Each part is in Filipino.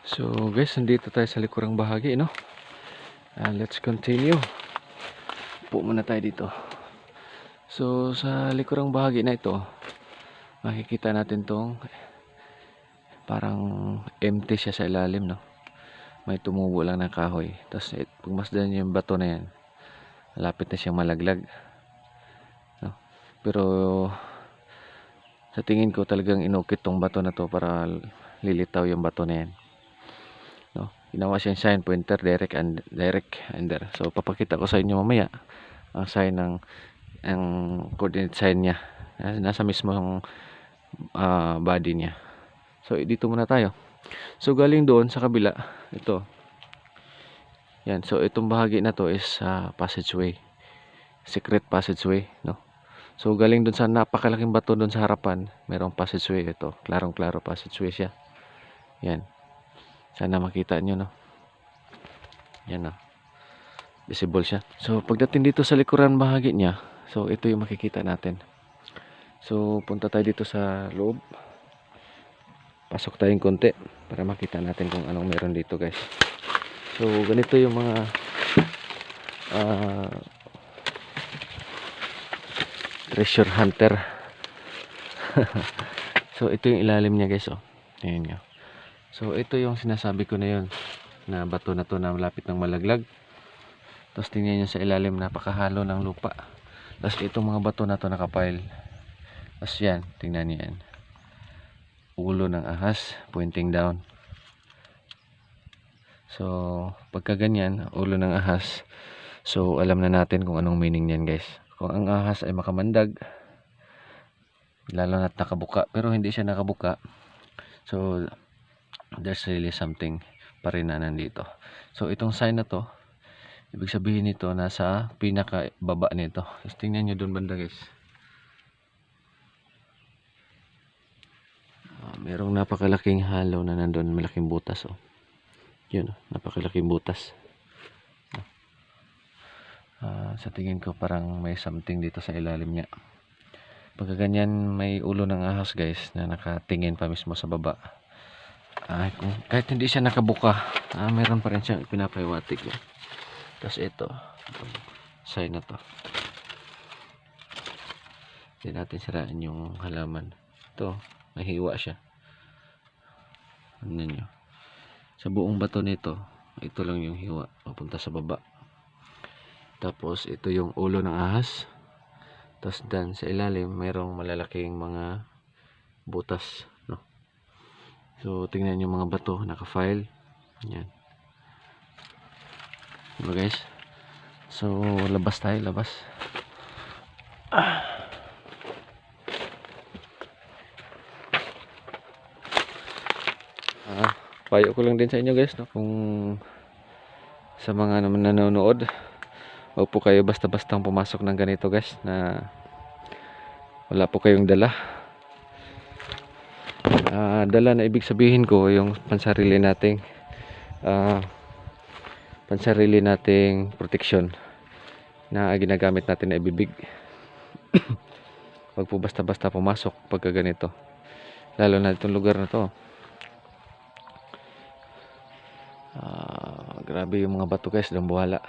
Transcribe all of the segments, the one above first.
So guys, nandito tayo sa likurang bahagi, no? Let's continue. Upo muna tayo dito. So sa likurang bahagi na ito, makikita natin tong parang empty siya sa ilalim, no? May tumubo lang ng kahoy. Tapos pagmasdan niyo yung bato na yan, malapit na siyang malaglag, no? Pero sa tingin ko talagang inukit tong bato na to para lilitaw yung bato na yan, no? Ginawa siyang sign pointer, direct under. So papakita ko sa inyo mamaya ang sign ng ang coordinate sign niya. Nasa mismong body niya. So dito muna tayo. So galing doon sa kabila, ito. Yan, so itong bahagi na to is passageway. Secret passageway, no? So galing doon sa napakalaking bato doon sa harapan, merong passageway ito. Klarong-klaro passageway siya. Yan. Sana makita nyo, no? Yan, no? Visible siya. So pagdating dito sa likuran bahagi niya, so ito yung makikita natin. So punta tayo dito sa loob. Pasok tayong konti para makita natin kung anong meron dito, guys. So ganito yung mga treasure hunter. So ito yung ilalim niya, guys, oh. Ayan nyo. So ito yung sinasabi ko na yun, na bato na to na malapit ng malaglag. Tapos tingnan nyo sa ilalim, napakahalo ng lupa. Tapos itong mga bato na to nakapile. Tapos yan, tingnan nyo yan, ulo ng ahas pointing down. So pagka ganyan, ulo ng ahas, so alam na natin kung anong meaning niyan, guys. Kung ang ahas ay makamandag, lalo na't nakabuka, pero hindi siya nakabuka, so there's really something pa rin na nandito. So itong sign na to, ibig sabihin nito nasa pinaka baba nito. Just tingnan nyo doon banda, guys. Merong napakalaking halo na nandun, malaking butas, oh. Yun, napakalaking butas. Sa tingin ko parang may something dito sa ilalim niya. Pagka ganyan, may ulo ng ahas, guys, na nakatingin pa mismo sa baba. Kahit hindi siya nakabuka, meron pa rin siyang pinapahiwatig. Tapos ito, sign na to. Hindi natin siraan yung halaman. Ito, mahiwa siya. Ano nyo? Sa buong bato nito, ito lang yung hiwa papunta sa baba. Tapos ito yung ulo ng ahas. Tapos dan sa ilalim, mayroong malalaking mga butas, no? So tingnan yung mga bato, naka-file. Yan. Diba, guys? So labas tayo, labas. Payo ko lang din sa inyo, guys, no? Kung sa mga naman nanonood, huwag po kayo basta-bastang pumasok ng ganito, guys, na wala po kayong dala. Dala na ibig sabihin ko yung pansarili nating protection na ginagamit natin na ibibig. Huwag po basta-basta pumasok pagka ganito, lalo na itong lugar na to. Grabe yung mga bato, guys, dambuhala,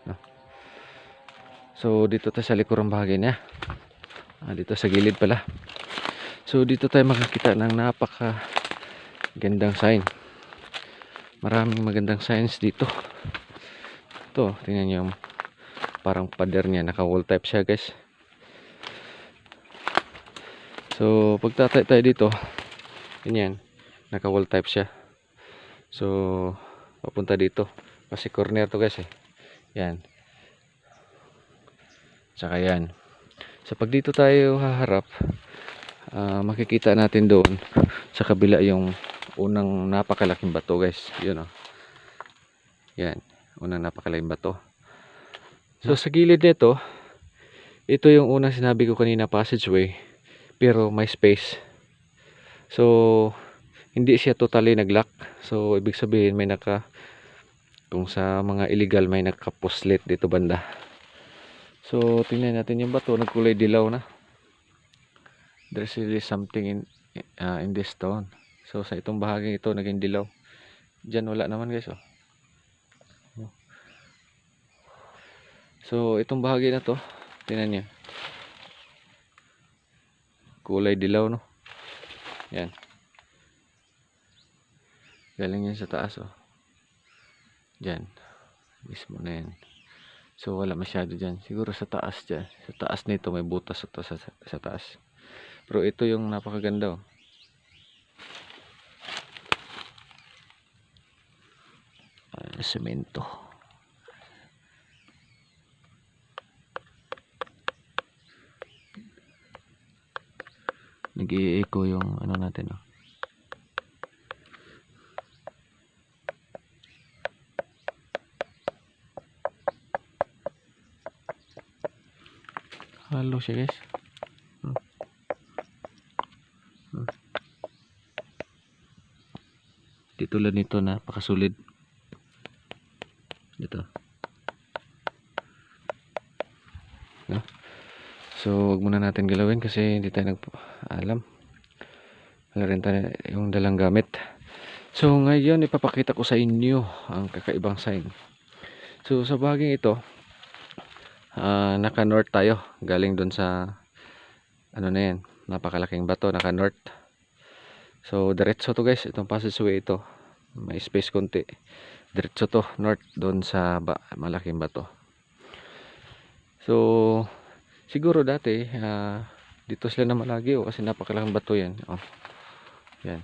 no? So dito tayo sa likurang bahagi niya, dito sa gilid pala. So dito tayo makakita ng napaka gandang sign. Maraming magandang signs dito. Ito, tingnan nyo, parang pader niya, naka wall type siya, guys. So pagtatay tayo dito, ganyan, naka wall type siya. So papunta dito kasi corner to, guys, eh. Yan, tsaka yan. So pag dito tayo haharap, makikita natin doon sa kabila yung unang napakalaking bato, guys. Yun, oh. Yan, unang napakalaking bato. So sa gilid nito, ito yung unang sinabi ko kanina, passageway, pero may space. So hindi siya totally naglock. So ibig sabihin may kung sa mga illegal, may nakapuslit dito banda. So tingnan natin yung bato, nagkulay dilaw na. There's really something in this stone. So sa itong bahagi ito naging dilaw. Diyan wala naman guys, oh. So itong bahagi na to, tingnan niyo. Kulay dilaw, no? Yan. Galing yan sa taas, oh. Diyan. Mismo na yan. So wala masyado dyan. Siguro sa taas dyan. Sa taas nito may butas ito sa taas. Pero ito yung napakaganda, oh. Semento. Nag-i-echo yung ano natin, oh. Halo siya guys. Di tulad nito na pakasulit. Dito. No? So wag muna natin galawin kasi hindi tayo alam. Wala rin tayo yung dalang gamit. So ngayon ipapakita ko sa inyo ang kakaibang sign. So sa bahaging ito, naka north tayo, galing doon sa ano na yan, napakalaking bato, naka north. So diretso to guys, itong passageway ito, may space konti, diretso to north doon sa malaking bato. So siguro dati dito sila naman lagi, oh, kasi napakalaking bato yan, oh. Yan,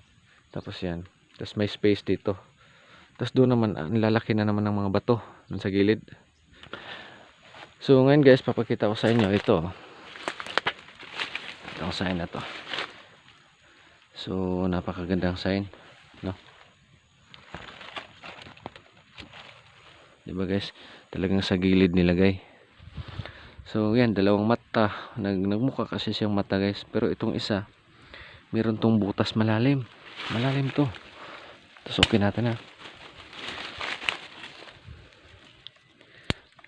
tapos yan, tapos may space dito, tapos doon naman ang lalaki na naman ng mga bato doon sa gilid. So ngayon guys, papakita ko sa inyo ito. Itong sign na to. So napakagandang sign, no? Diba guys, talagang sa gilid nilagay. So yan, dalawang mata, nagmukha kasi siyang mata guys, pero itong isa meron tong butas malalim. Malalim to. Tapos okay natin, ha.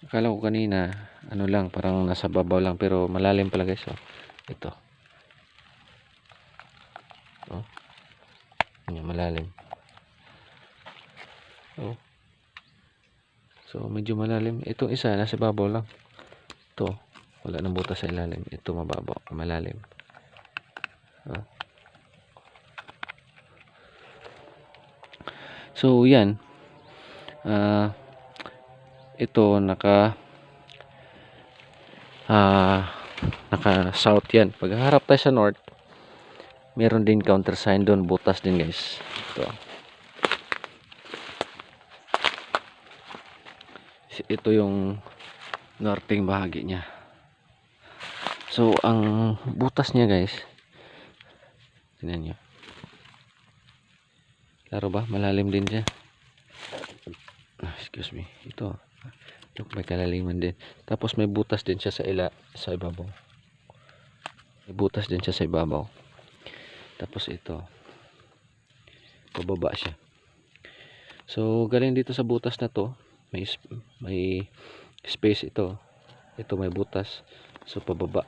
Akala ko kanina ano lang, parang nasa babaw lang, pero malalim pala guys, oh. Ito, oh. Yan, malalim, oh. So medyo malalim. Itong isa nasa babaw lang. Ito wala nang butas sa ilalim. Ito mababaw, malalim, oh. So yan, ito naka south yan. Pag harap tayo sa north, meron din counter sign doon, butas din guys. Ito yung northing bahagi niya. So ang butas niya guys, tingnan nyo, klaro ba? Malalim din siya. Excuse me. Ito may kalaliman din. Tapos may butas din siya sa ibabaw. May butas din siya sa ibabaw. Tapos ito, pababa siya. So galing dito sa butas na to, may space ito. Ito may butas. So pababa.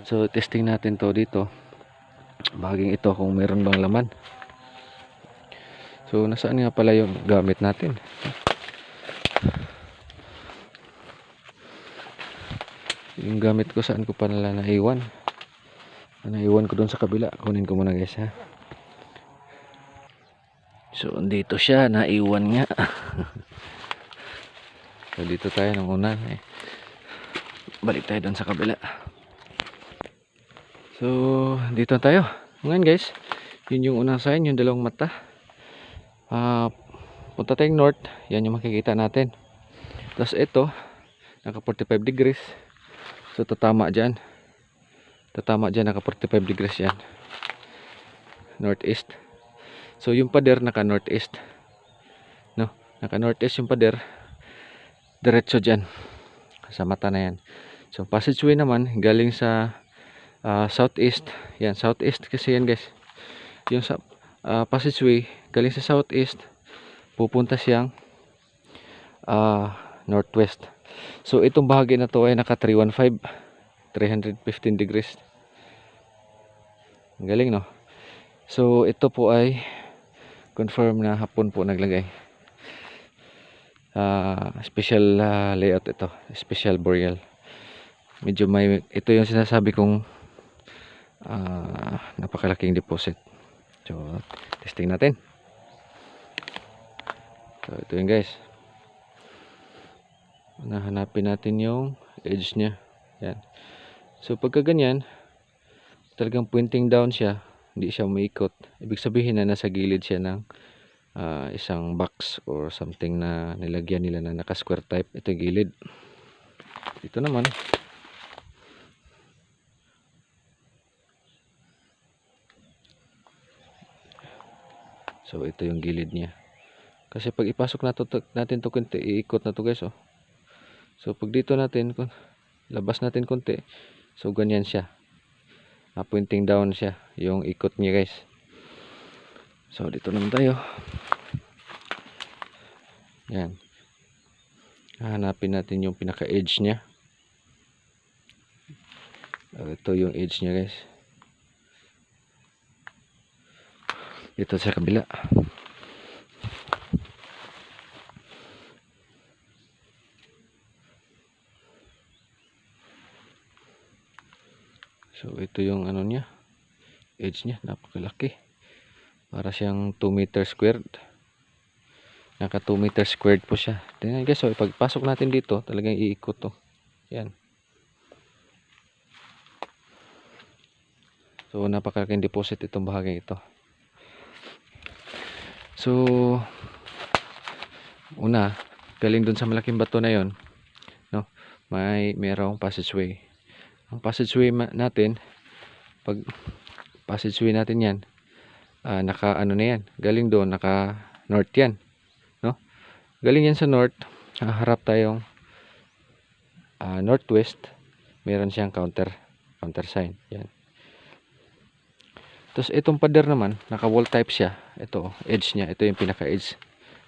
So testing natin to dito. Bahaging ito kung meron bang laman. So nasaan nga pala yung gamit natin? Yung gamit ko, saan ko pa nala naiwan? Naiwan ko doon sa kabila. Kunin ko muna guys, ha. So dito siya, naiwan nga. So dito tayo nung una, balik tayo doon sa kabila. So dito tayo ngayon guys. Yun yung unang sign, yung dalawang mata. Punta tayong north, yan yung makikita natin. Tapos ito, naka 45 degrees. So tatama dyan, naka 45 degrees yan, northeast. So yung pader naka northeast, no? Naka northeast yung pader, diretso dyan sa mata na yan. So passageway naman galing sa southeast. Yan, southeast kasi yan guys. Yung sa passageway galing sa southeast, pupunta siyang northwest. So itong bahagi na to ay naka 315 degrees. Ang galing, no? So ito po ay confirm na hapon po naglagay. Special layout ito, special burial. Medyo may, ito yung sinasabi kong napakalaking deposit. So testing natin. So ito yun guys, hanapin natin yung edge nya. Yan. So pagka ganyan, talagang pointing down siya, hindi siya umiikot, ibig sabihin na nasa gilid siya ng isang box or something na nilagyan nila na naka square type. Ito yung gilid. Ito naman, so ito yung gilid niya. Kasi pag ipasok natin to konti, iikot na to guys, oh. So pag dito natin, labas natin konti, so ganyan siya. Pointing down siya yung ikot niya guys. So dito naman tayo. Yan. Hanapin natin yung pinaka edge niya. Ito yung edge niya guys. Dito sa kabila. So ito yung ano niya, edge niya, napakalaki. Para siyang 2 meter squared. Naka 2 meter squared po siya. Tingnan guys, so pagpasok natin dito, talagang iikot to. Yan. So napakalaking deposit itong bahaging ito. So una, galing dun sa malaking bato na yon, no, merong passageway. Ang passageway natin, pag passageway natin yan, naka ano na yan, galing doon, naka north yan, no, galing yan sa north, harap tayong northwest, meron siyang counter sign, yan. Tapos itong pader naman, naka wall type siya. Ito, edge niya, ito yung pinaka edge,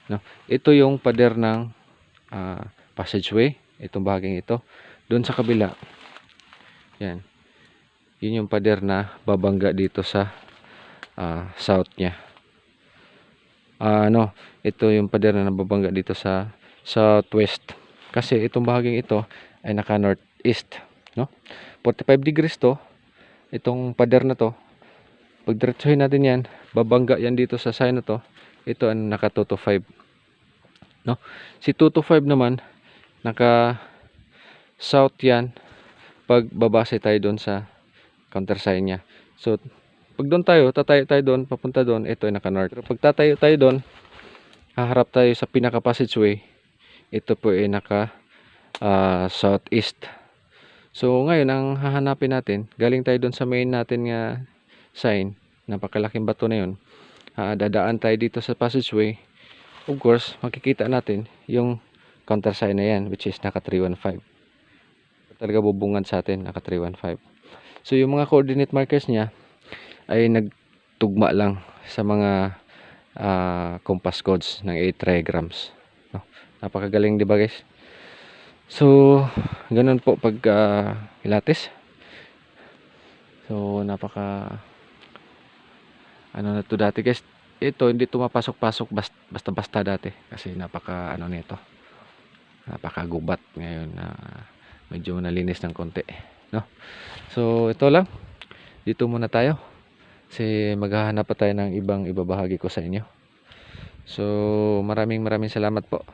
no, ito yung pader ng passageway, itong bahaging ito. Doon sa kabila, yan, yun yung pader na babangga dito sa south nya. Ito yung pader na nababangga dito sa southwest. Kasi itong bahaging ito ay naka northeast, no? 45 degrees to, itong pader na to. Pag diretsuhin natin yan, babangga yan dito sa side na to. Ito ang naka 2 to 5, no? Si 2 to 5 naman, naka south yan. Pag babase tayo doon sa countersign niya. So pag doon tayo, tatayo tayo doon, papunta doon, ito ay naka north. Pero pag tatayo tayo doon, haharap tayo sa pinaka passageway, ito po ay naka southeast. So ngayon, ang hahanapin natin, galing tayo doon sa main natin nga sign, napakalaking bato na yun, dadaan tayo dito sa passageway. Of course, makikita natin yung countersign na yan, which is naka 315. Talaga bubungad sa atin, naka 315. So yung mga coordinate markers niya ay nagtugma lang sa mga compass codes ng 8 trigrams, no? Napakagaling, di ba guys? So ganun po pag pilates. So napaka ano na to dati guys. Ito hindi tumapasok-pasok basta-basta dati kasi napaka ano nito, napakagubat. Ngayon medyo nalinis ng konti, no? So ito lang, dito muna tayo kasi maghahanap pa tayo ng ibang ibabahagi ko sa inyo. So maraming salamat po.